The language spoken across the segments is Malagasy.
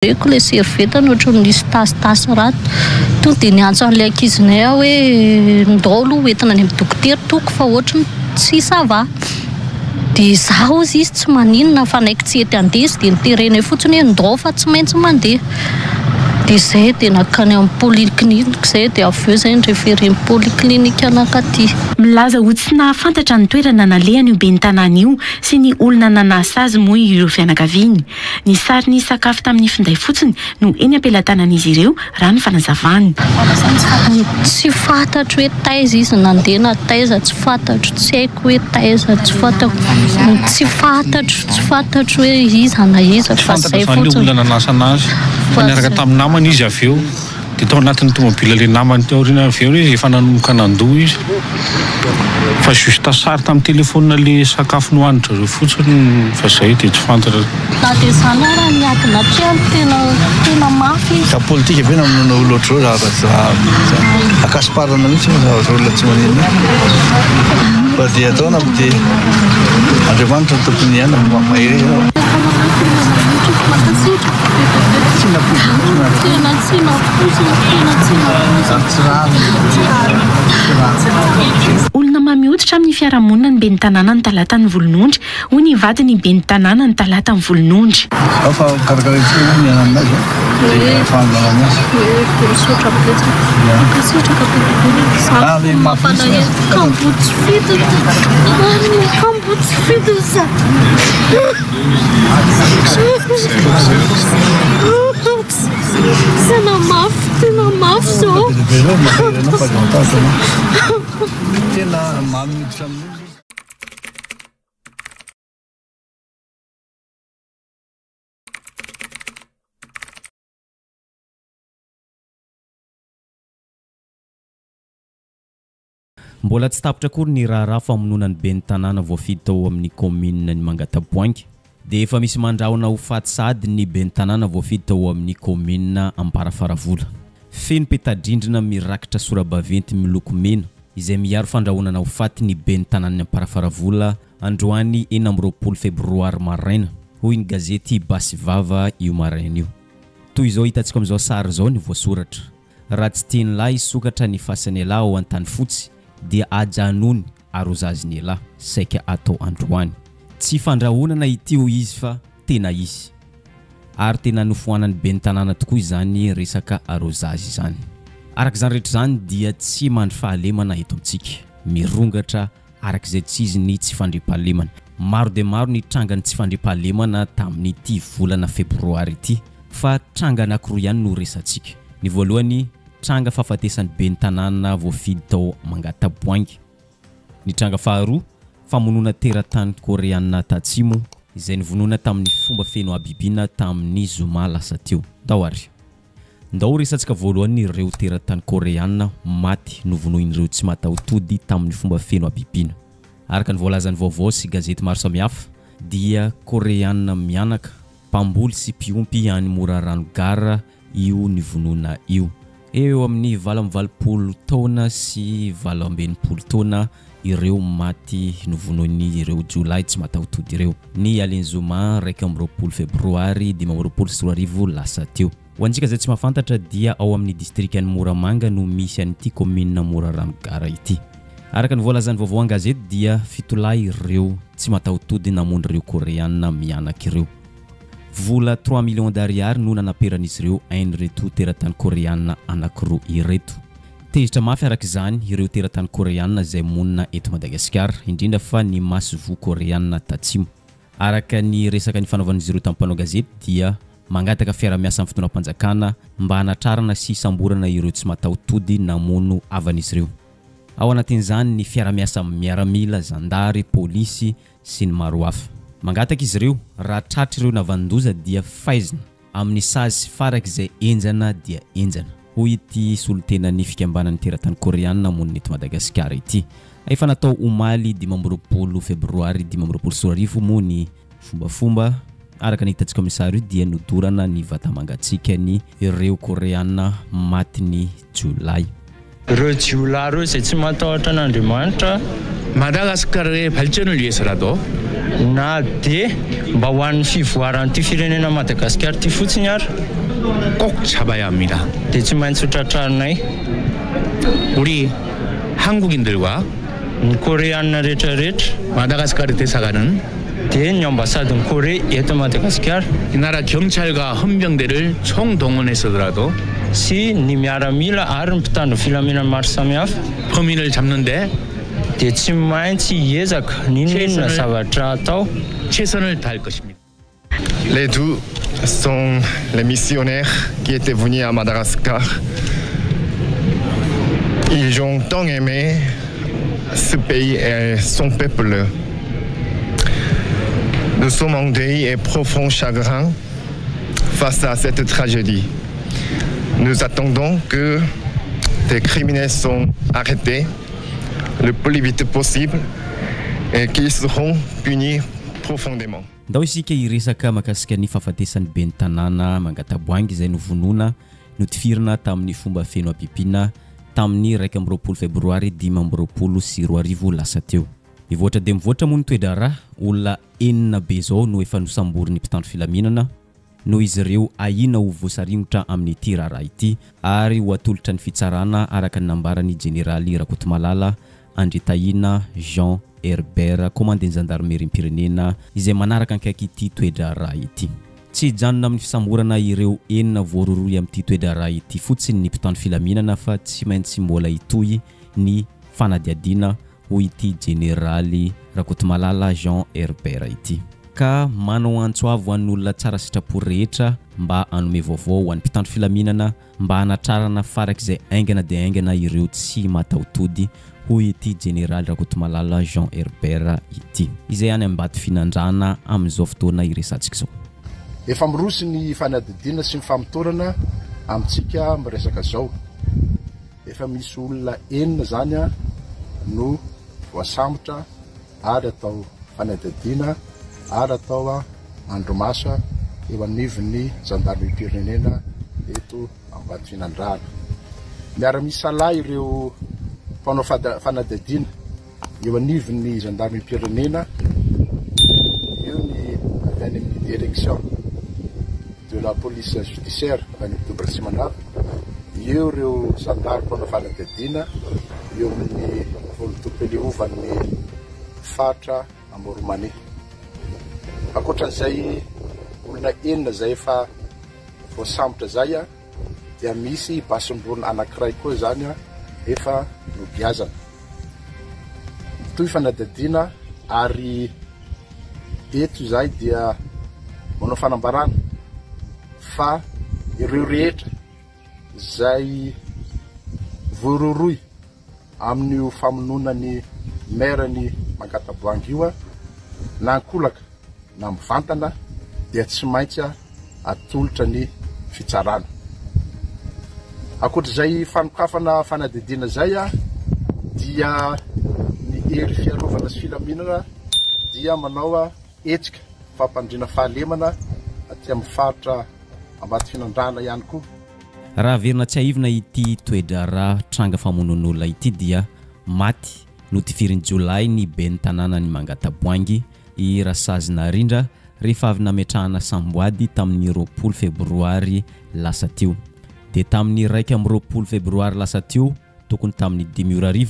Reko le serveta nohatra nisy tasy raty tonga dia niantso an'ilay ankizinay aho hoe ndao aloha hoentina any amin'ny dokotera toko fa ohatrany tsy sava dia zaho izy tsy maninona fa naiky tsy ety andeha dia niterenay fotsiny hoe ndao fa tsy maintsy mandeha dia izay dia nakany amin'ny polyclinique izay dia avy eo izay nirefere amin'ny polyclinique anankaty. Milaza ho tsy nahafantatra ny toerana nalehany io ben'ny tanàna io sy ny olona nanasa azy moa ireo fianakaviany. Ny sary ny sakafo tamin'ny finday fotsiny no eny ampelatanan'izy ireo raha ny fanazavany. Tsy fantatro hoe taiza izy nandeha na taiza, tsy fantatro, tsy haiko hoe taiza, tsy fantatro hoe iza na iza fa zay fotsiny. Olona nanasa anazy niaraka tamin'ny namany izy avy eo dia tao anatin'ny tomobila ilay namany tao aoriana avy eo hoe efa nanomboka nandoa izy fa justa sary tamin'ny telefonina ilay sakafo nohanitra ireo fotsiny fa zay dia tsy fantatra. Na dia izany raha niadina trano tena mafy izy. Ka politika be namono loatra eo raha akasiparana mihitsy olona tsy manina fa dia ataona dia Andriamanitra ny tompony ihany mahery olona mamihoditra amin'ny fiarahamonina ny ben'ny tanàna ny talata ny volonondry hoy ny vady ny ben'ny tanàna ny talata ny volonondry. fa karakaraitsy miana aminazy fahangalana Tena mafy zao. Tena mamiditra amin'io. Mbola tsy tapitra akory ny raharaha famononany ben'ny tanàna voafidy tao amin'ny commune ny Mangataboangy dia efa misy mandrahona ho faty sady ny ben'ny tanàna voafidy tao amin'ny commune Ambarafaravola. Feno petadrindrina mirakitra sora-baventy miloko mena izay miaro fandrahonana ho faty ny ben'ny tanàna Ambarafaravola androany 9 febroary maraina hoy ny gazety Basivava io maraina io. Toy izao hitantsika amin'izao sary izao ny voasoratra. Raha tsy tiany lahy sokatra ny fasany lahy ao an-tany fotsy dia ajanony arozazy ny lahy saika atao androany. Tsy fandrahonana ity ho izy fa tena izy. Ary tena nofoanany ben'ny tanàna tokoa izany resaka arozazy izany. Araka izany rehetra izany dia tsy mandry fahalemana eto amintsika. Mirongatra araka izay tsy izy ny tsy fandriam-pahalemana. Maro dia maro ny trangany tsy fandriam-pahalemana tamin'ity volana febroary ity fa tranga anankiroa ihany no resantsika. Ny voalohany tranga fahafatesan'ny ben'ny tanàna voafidy tao Mangataboangy. Ny tranga faharoa famonona teratany koreana tatsimo izay nivonona tamin'ny fomba feno abibina tamin'ny zoma lasa teo. Ndao resantsika voalohany ireo teratany koreana maty novonoin'ireo tsy mataotody tamin'ny fomba feno abibina. Araka ny voalazan'ny vaovao sy gazety maro samihafa dia koreana mianaka mpamboly sy mpiompy any Morarano Gara io nivonona io. Eo amin'ny 20 taona sy 20 taona ireo maty novonoiny ireo Jolay tsy mataotody ireo. Ny Alenzoma 2 febroary 2024 lasa teo. Ho antsika izay tsy mahafantatra dia ao amin'ny distrikan'ny Moramanga no misy an'ity commune Morarano Gara ity. Araka ny voalazan'ny vaovao an-gazety dia 7 lahy ireo tsy mataotody namonry ireo koreana mianaka ireo. Vola 3 millions d'ariary no nanaperan'izy ireo hain'ireto teratany koreana anankiroa ireto. Tezitra mafy araka izany ireo teratany koreana izay monina eto Madagasikara indrindra fa ny Masivo koreana tatsimo. Araka ny resaka ny fanaovan'izy ireo tamin'ny mpanao gazety dia mangataka fiara-miasa amin'ny fitonam-panjakana mba hanatrarana sy samborana ireo tsy mataotody namono avan'izy ireo. Ao anatin'izany ny fiara-miasa miaramila, zandary, polisy sy ny maro hafa. Mangataka izy ireo raha tratra ireo navandoza dia faizina amin'ny sazy farak izay enjana dia enjana. Hoy ity solotenan'ny fikambanan'ny teratany koreana monina eto Madagasikara ity. Efa natao omaly 20 febroary 2024 moa ny fombafomba araka ny hitantsika amin'ny sary io dia nodorana ny vatamangatsiaka ny ireo koreana maty ny Jolay. Reo jiolahy izay tsy matahotra an'Andriamanitra 마다가스카르의 발전을 위해서라도 na dia mba ho an'ny fivoaran'ity firenena Madagasikara ity fotsiny ary 꼭 잡아야 합니다. dia tsy maintsy ho tratrarinay 우리 한국인들과 ny koreana rehetrarehetra 마다가스카르 대사관은 dia ny ambasadiny Korea eto Madagasikara 이 나라 경찰과 헌병대를 총동원해서라도 sy ny miaramila ary ny mpitandro filaminana maro samihafa 범인을 잡는데 dia tsy maintsy hiezaka n'inona zavatra atao 최선을 다할 것입니다. Les deux sont les missionnaires qui étaient venus à Madagascar. Ils ont tant aimé ce pays et son peuple. Nous sommes en deuil et profond chagrin face à cette tragédie. Nous attendons que des criminels soient arrêtés le plus vite possible et qu'ils seront punis profondément. Ndao isika iresaka makasika ny fahafatesan'ny ben'ny tanàna Mangataboangy izay novonona notifirina tamin'ny fomba feno ampipina tamin'ny 1 febroary 2024 lasa teo. Mivoatra dia mivoatra moa ny toedrara olona enina be zao no efa nosamborin'ny mpitandro filaminana no izy ireo ahina ho voasarimotra amin'ity raharaha ity ary ho atolotra ny fitsarana araka ny nambarany Generaly Rakotomalala Andritahina Jean Herbert commandant gendarmerie pirenena izay manaraka ankaiky ity toedrara ity. Tsy janona amin'ny fisamborana ireo enina voaroroy amin'ity toedrara ity fotsiny ny mpitandro filaminana fa tsy maintsy mbola itoy ny fanadiadina ho ity Generaly Rakotomalala Jean Herbert ity. Ka manao antsoavo an'olona tsara sitrapo rehetra mba anome vaovao ho an'ny mpitandro filaminana mba hanatrarana farak'izay aingana dia aingana ireo tsy matahotody ho ity Generaly Rakotomalala Jean Herbert ity izay any ambato finandrana amin'izao fotoana iresantsika izao. Efa miroso ny fanadidina sy ny famitorana amintsika miresaka zao. Efa misy olona enina zany no voasambotra ary atao fanadidina ary atao andromasa eo anivon'ny gendarmerie pirenena eto ambato finandrana. Miara-misy lahy ireo mpanao fanadidina eo anivon'ny gendarmerie pirenena eo ny avy any amin'ny direction de la police judiciaire any double simanava eo ireo gendarme mpanao fanadidina eo amin'ny volotopeleovan'ny fatra Amoromane. Ankoatran'izay olona enina zay efa voasambotra zay dia misy basimborona anankiray koa zany efa nobiazana. Toy fanadidina ary eto zay dia manao fanambarana fa ireo rehetra zay voaroroy amin'io famononany maire-ny Mangataboangy io na ankolaka na mivantana dia tsy maintsy atolotra ny fitsarana. Ankoatr'izay fanokafana fanadidina zay dia ny hery fiarovana sy filaminana dia manao hetsika fampandrina fahalemana aty amin'ny faritra ambato finandrana ihany koa. Raha verina tsy aivina ity toedrara tranga famonon'olona ity dia maty notifirin'ny Jolay ny ben'ny tanàna ny Mangataboangy i Rasazina Rindra rehefa avy nametrahana samboady tamin'ny 20 febroary lasa teo. Dia tamin'ny 1 febroary lasa teo tokony tamin'ny 2000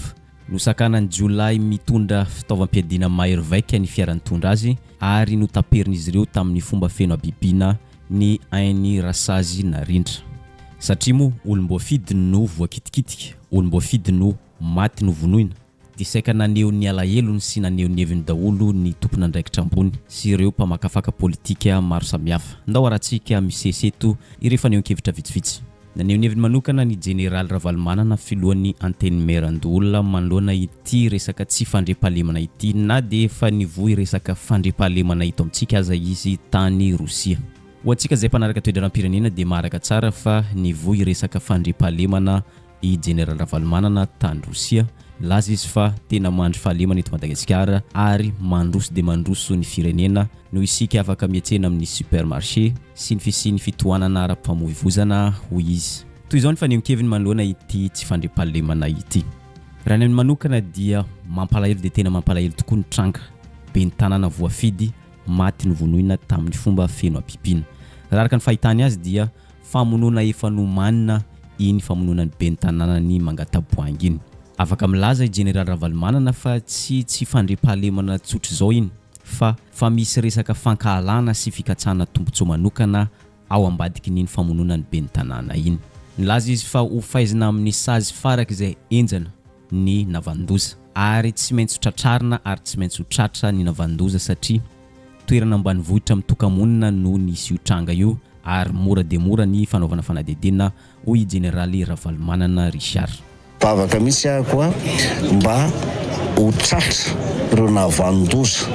no sakanan'ny Jolay mitondra fitaovam-piadina mahery ny fiarany tondra azy ary no taperin'izy ireo tamin'ny fomba feno abibina ny ainy Rasazina Rindra. Satria moa olom-boafidy no voakitikitika, olom-boafidy no maty no vonoina. Dia saika naneo ny alahelony sy naneo ny heviny daholo ny tompona andraikitra ambony sy ireo mpamakafaka politika maro samihafa. Ndao aratsika misesy eto irefa neo ankevitra vitsivitsy. Naneo ny heviny manokana ny Generaly Ravalomanana filohan'ny anteny merandoolona manoloana ity resaka tsy fandriampahalemana ity na dia efa nivohy resaka fandriampahalemana ito amintsika aza izy tany Rosia. Ho antsika izay mpanaraka toedraram-pirenena dia maharaka tsara fa nivohy resaka fandriampahalemana i Generaly Ravalomanana tany Rosia. Laza izy fa tena mandry fahalemana eto Madagasikara ary mandroso dia mandroso ny firenena no isika afaka miantsena amin'ny supermarché sy ny fisiany fitohanana ara-pamoivozana ho izy. toy izao ny fanehonkeviny manoloana ity tsy fandriam-pahalemana ity. Raha ny manokana dia mampalahelo dia tena mampalahelo tokoa ny tranga ben'ny tanàna Voafidy maty novonoina tamin'ny fomba feno ampipina. Raha araka ny fahitany azy dia famonoana efa nomanina iny famonoana ny ben'ny tanàna ny Mangataboangy iny. Afaka milaza i General Ravalomanana fa tsy fandriam-pahalemana tsotra izao iny fa misy resaka fankahalana sy fikatsahana tombotsoa manokana ao ambadiky niny famonoana ny ben'ny tanàna iny. Nilaza izy fa ho faizina amin'ny sazy faraka izay enjana ny Navandoza ary tsy maintsy tratrarina ary tsy maintsy ho tratra ny Navandoza satria toerana ambanivohitra mitokamonina no nisy io tranga io ary mora dia mora ny fanaovana fanadihadiana hoy Generaly Ravalomanana Richard. Bavaka mihitsy koa mba ho tratra ireo Navandoza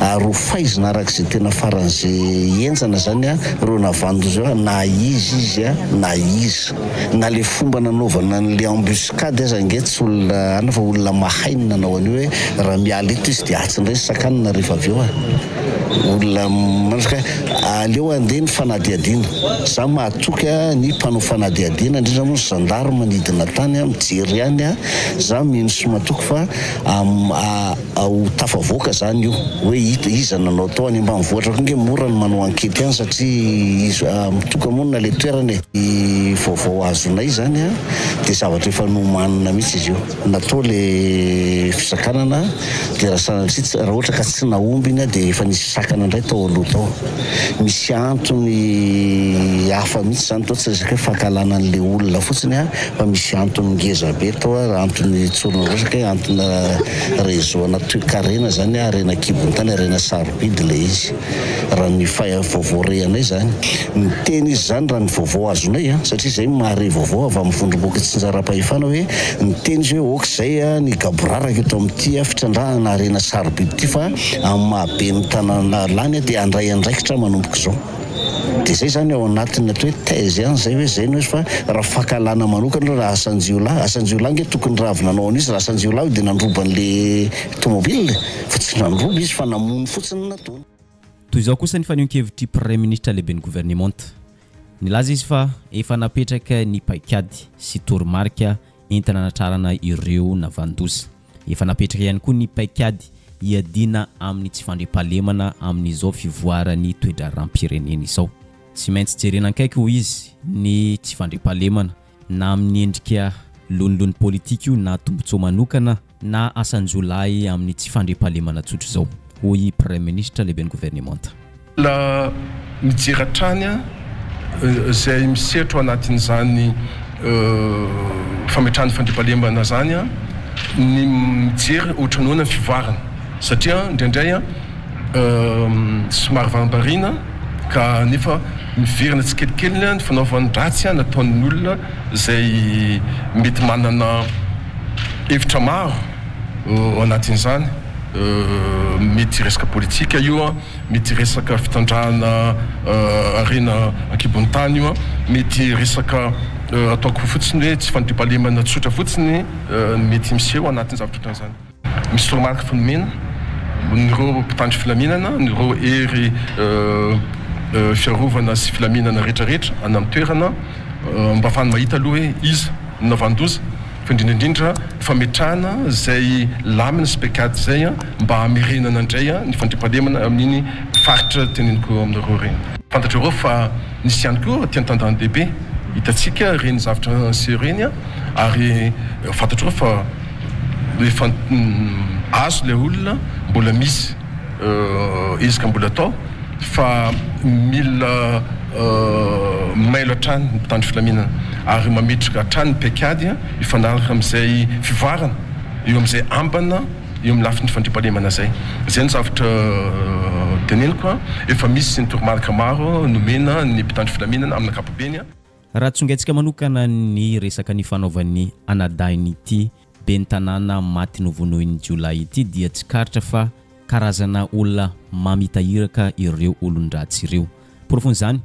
ary ho faizina arak'izay tena faran'izay enjana zany ireo Navandoza na izy na izy na le fomba nanaovana n'le embuscade aza nge tsy olona ana fa olona mahaina nanao an'io hoe raha miala eto izy dia atsindray sakanina rehefa avy eo olona manaka aleo andeha ny fanadihadiana za mahatoky ny mpanao fanadihadiana indrindra moa zandary manidina tany mijery ihany za mino sy matoky fa ho tafavoaka zany io hoe iza nanao tao any ambanivohitra koa nge mora ny manao ankety ihany satria mitoka monina le toerana vaovao azonay zany dia zavatra efa nomanina mihitsy izy io natao le fisakanana dia raha ohatra ka tsy naomby iny dia efa nisy sakana indray tao aloha tao misy antony hafa mihitsy zany tao tsy resaka hoe fankalana an'le olona fotsiny fa misy antony ngeza be tao antony tsorona resaka hoe antony réseau ana toe-karena zany arena kibon-tany arena sarobidy le izy raha ny vaovao rehanay zany ny teny izy zany raha ny vaovao azonay satria zay mahare vaovao avy amin'ny vondromboky tsy njaram-pahefana hoe ny teny izy hoe ok'izay ny gaboraraka eto amin'ity fitrandrahana arena sarobidy ity fa amin'ny mahabe ny tanàna lany dia andray andraikitra manomboka izao dia zay zany ao anatin'ny atao hoe teze ihany zay hoe zay no izy fa raha fankalana manokana raha asanjiolahy nge tokony raha avy nanao an'izy raha asanjiolahy dia nandroba an'le tomobile fa tsy nandroba izy fa namono fotsiny nataony. Toy izao kosa ny fanehonkevitry Premier Ministre lehiben'ny gouvernement nilaza izy fa efa napetraka ny paikady sy toromarika entina anatrarana ireo Navandoza. Efa napetraka ihany koa ny paikady iadina amin'ny tsy fandriam-pahalemana amin'izao fivoarany toedra rampirenen izao. Tsy maintsy jerena ankaiky ho izy ny tsy fandriam-pahalemana na amin'ny endrika lonilony politika io na tombotsoa manokana na asanjolahy amin'ny tsy fandriam-pahalemana tsotra izao hoy Premier Ministre lehiben'ny gouvernement. La mijery hatrany izay misertro anatin'izany fametrahany fandriam-pahalemana zany ny mijery ohatranoana ny fivoarana satria indraindray somary varimbarina ka nefa miverina tsy kelikely ny fanaovany ratsy nataon'ny olona izay mety manana hevitra maro ao anatin'izany mety resaka politika io mety resaka fitandrahana arena ankibon-tany io mety resaka ataoko fotsiny hoe tsy fandriam-pahalemana tsotra fotsiny mety miseho anatin'ny zavatra ohatran'izany. Misy toromarika fanomena nyreo mpitandro filaminana nyreo ery fiarovana sy filaminana rehetrarehetra any amin'ny toerana mba afahany mahita aloha hoe iza Navandoza fa indrindraindrindra fametrahana izay lamina sy paikady zay mba hamerenana indray ny fandriam-pahalemana amin'iny faritra teneniko aminareo reny. Fantatrareo fa nisy ihany koa tian-tandany lehibe hitatsika reny zavatra sy reny ary fantatrareo fa efa azo le olona mbola misy ezaka mbola atao fa mila mailo hatrany ny mpitandro filaminana ary mametraka hatrany ny paikady ifanaraka amin'izay fivoarana eo amin'izay ambana eo amin'ny lafin'ny fandriam-pahalemana zay. Zay ny zavatra teneniko efa misy ny toromarika maro nomena ny mpitandro filaminana amin'ny ankapobeny. Raha tsongaitsika manokana ny resaka ny fanaovan'ny anadainy ity ben'ny tanàna maty novonoiny Jolay ity dia tsy karitra fa karazana olona mamitahiraka ireo olon-dratsy ireo. Porofony zany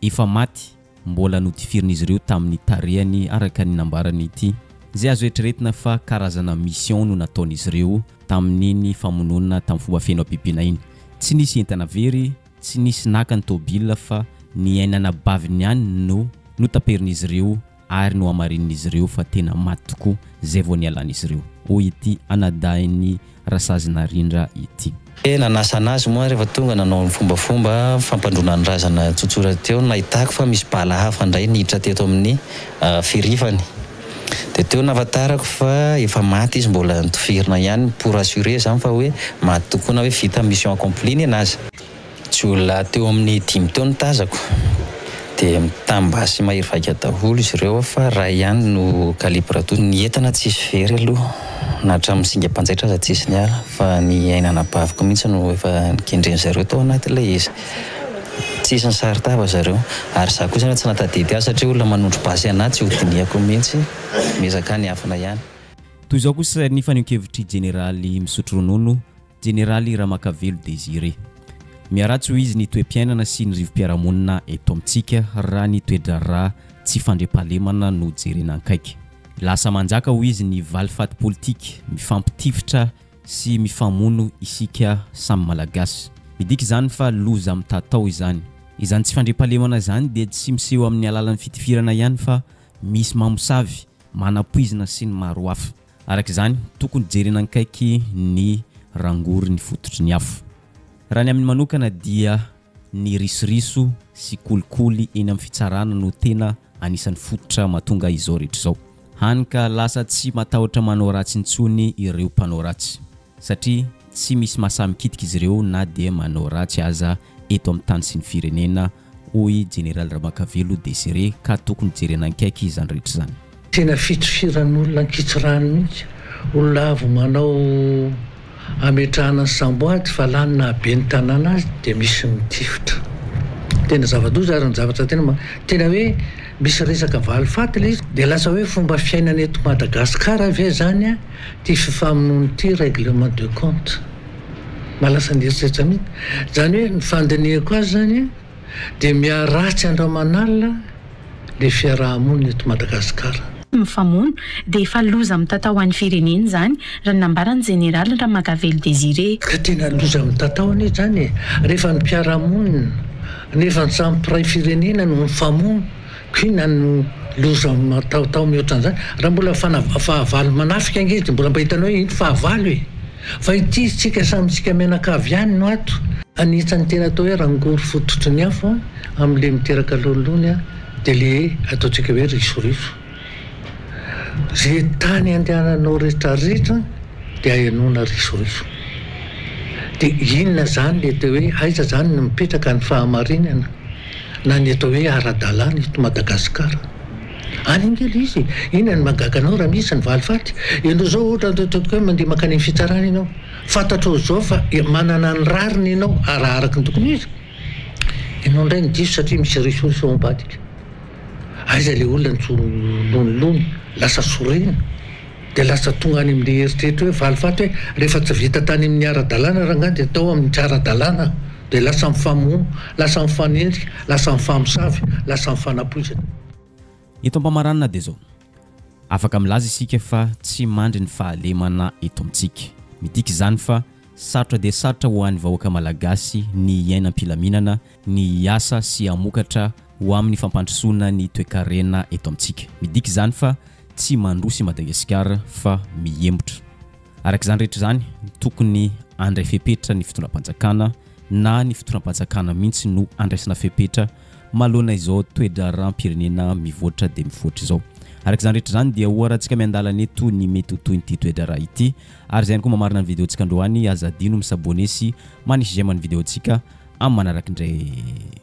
efa maty mbola notifirina ireo tamin'ny tarehany araka ny nambarany ity zay azo eritreretina fa karazana mission no nataon'izy ireo tamin'iny famonona tamin'ny fomba feno ampipina iny. Tsy nisy entana very, tsy nisy naka ny tôbila fa ny ainana baviny ihany no taperin'izy ireo ary no amarin'izy ireo fa tena maty tokoa zay vao nialan'izy ireo. Hoy ity anadainy Rasazina Rindra ity. Nanasa anazy moa rehefa tonga nanao fombafomba fampandronany razana tsotsora teo nahitako fa misy bala hafa ndray niditra teto amin'ny firifany. Dia teo nafatarako fa efa maty izy mbola nitofirina ihany pour assurer zany fa hoe maty tokoa na hoe vita mission accomplie ny anazy. Tsy olona teo amin'ny 5 teo ny tazako. Dia mitambasy mahery vaika daholo izy ireo fa raha ihany no calibre to ny entana tsisy very aloha na hatramin'ny singa mpanjaitra aza tsisy ny ala fa ny ainana baviko mihitsy no efa nikendreny zareo tao anatin'ilay izy. Tsisy ny saritava zareo ary za koa zany tsy natadidy azy satria olona manondro basy anahy tsy hodiniako mihitsy mezaka ny afana ihany. Toy izao kosa ny faneho-kevitry Generaly misotro ronono Generaly Ramakavelo Désiré. Miaratsy ho izy ny toe-piainana sy ny rivo-piarahamonina eto amintsika raha ny toe-draharaha tsy fandriam-pahalemana no jerena ankaiky. Lasa manjaka ho izy ny valifaty politika mifampitifitra sy mifamono isika samy malagasy. Midika izany fa loza amin'ny tatao izany. Izany tsy fandriam-pahalemana izany dia tsy miseho amin'ny alalan'ny fitifirana ihany fa misy mamosavy, manam-poizina sy ny maro hafa. Arak'izany tokony jerena ankaiky ny rangory ny fototry ny afo. Raha ny amin'ny manokana dia ny risoriso sy kolikoly eny amin'ny fitsarana no tena anisan'ny fototra mahatonga izao rehetra izao. Hany ka lasa tsy matahotra manao ratsy intsony ireo mpanao ratsy satria tsy misy mahasamikitika izy ireo na dia manao ratsy aza eto amin'ny tany sy ny firenena. Hoy Generaly Ramakavelo Désiré ka tokony jerena ankaiky izany rehetra izany. Tena fitofiran'olona ankitsirano mihitsy olona avo manao ametrahana ny samboady fa lanina be ny tanàna azy dia misy mitifitra. Tena zava-doza ary ny zavatra tena hoe misy resaka valifaty ilay izy dia lasa hoe fomba fiainana eto Madagasikara ve zany a ty fifamonoana ity règlement de compte malasa ny eritreretra mihitsy. Zany hoe ny fandinihako azy zany a dia miaratsy Andriamanalina le fiarahamonina eto Madagasikara. Mifamono dia efa loza amin'ny tatao an'ny firenena zany raha nambarany Generaly Ramakavelo Désiré. Ka tena loza amin'ny tatao anie zany rehefa ny mpiarahamonina nefa ny samy mpiray firenena no mifamono kina no loza mataotao mihoatran'izany. Raha mbola fahavalo manafika angizy dia mbola mba hitanao hoe iny fahavalo e. Fa ity tsika samyntsika mianakavy ihany no ato. Anisan'ny tena atao hoe rangory fototry ny afo amin'le miteraka lolony dia le ataontsika hoe risoriso. Zay tany andehananao rehetrarehetra dia hainona risoriso. Dia inona zany le atao hoe aiza zany no mipetraka ny fahamarinana na ny atao hoe ara-dalàna eto Madagasikara. Any angely izy inona ny magaganao raha misy ny valifaty. Ianao zao ohatra totoka hoe mandeha makany amin'ny fitsarana ianao fantatro zao fa manana ny rariny ianao arakaraka ny tokony izy. Ianao indray ny diso satria misy risoriso ao ambadika. Aiza le olona nilonilony lasa sorena dia lasa tonga any amin'le eritreretra hoe valifaty hoe rehefa tsy vita tany amin'ny ara-dalàna raha ngany dia atao amin'ny tsy ara-dalàna dia lasa mifamono, lasa mifanendrika, lasa mifamosavy, lasa mifanapoizana. Eto am-pamaranana dia zao afaka milaza isika fa tsy mandry ny fahalemana eto amintsika. Midika izany fa sarotra dia sarotra ho an'ny vahoaka malagasy ny iainam-pilaminana, ny asa sy amokatra ho amin'ny fampandrosoana ny toe-karena eto amintsika. Midika izany fa tsy mandrosy Madagasikara fa mihembotra. Arak'izany rehetra izany tokony andray fepetra ny fitondram-panjakana na ny fitondram-panjakana mihitsy no andraisana fepetra malona izao toe-draram-pirenena mivoatra dia mivoatra izao. Arak'izany rehetra izany dia oharantsika miandalana eto ny mety ho toy ity toe-draharaha ity ary izay ihany koa mamarina ny videontsika androany aza adino misabone sy manisy j'aime ny videontsika amin'ny manaraka indray.